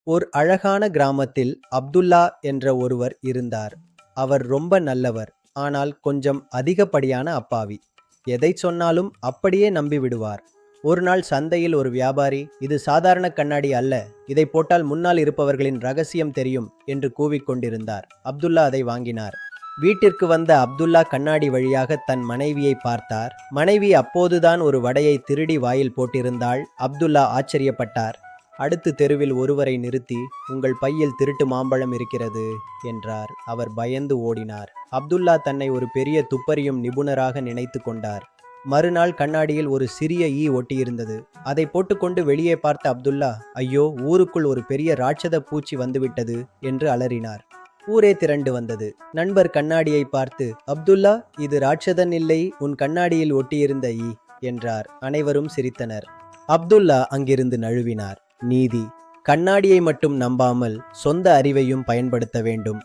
ஒரு அழகான கிராமத்தில் அப்துல்லா என்ற ஒருவர் இருந்தார். அவர் ரொம்ப நல்லவர். ஆனால் கொஞ்சம் அதிகப்படியான அப்பாவி. எதைச் சொன்னாலும் அப்படியே நம்பிவிடுவார். ஒரு நாள் சந்தையில் ஒரு வியாபாரி, இது சாதாரண கண்ணாடி அல்ல, இதை போட்டால் முன்னால் இருப்பவர்களின் ரகசியம் தெரியும் என்று கூவிக்கொண்டிருந்தார். அப்துல்லா அதை வாங்கினார். வீட்டிற்கு வந்த அப்துல்லா கண்ணாடி வழியாக தன் மனைவியை பார்த்தார். மனைவி அப்போதுதான் ஒரு வடையை திருடி வாயில் போட்டிருந்தாள். அப்துல்லா ஆச்சரியப்பட்டார். அடுத்து தெருவில் ஒருவரை நிறுத்தி, உங்கள் பையில் திருட்டு மாம்பழம் இருக்கிறது என்றார். அவர் பயந்து ஓடினார். அப்துல்லா தன்னை ஒரு பெரிய துப்பறியும் நிபுணராக நினைத்து கொண்டார். மறுநாள் கண்ணாடியில் ஒரு சிறிய ஈ ஒட்டியிருந்தது. அதை போட்டுக்கொண்டு வெளியே பார்த்த அப்துல்லா, ஐயோ, ஊருக்குள் ஒரு பெரிய ராட்சத பூச்சி வந்துவிட்டது என்று அலறினார். ஊரே திரண்டு வந்தது. நண்பர் கண்ணாடியை பார்த்து, அப்துல்லா, இது ராட்சதன் இல்லை, உன் கண்ணாடியில் ஒட்டியிருந்த ஈ என்றார். அனைவரும் சிரித்தனர். அப்துல்லா அங்கிருந்து நழுவினார். நீதி: கண்ணாடியை மட்டும் நம்பாமல் சொந்த அறிவையும் பயன்படுத்த வேண்டும்.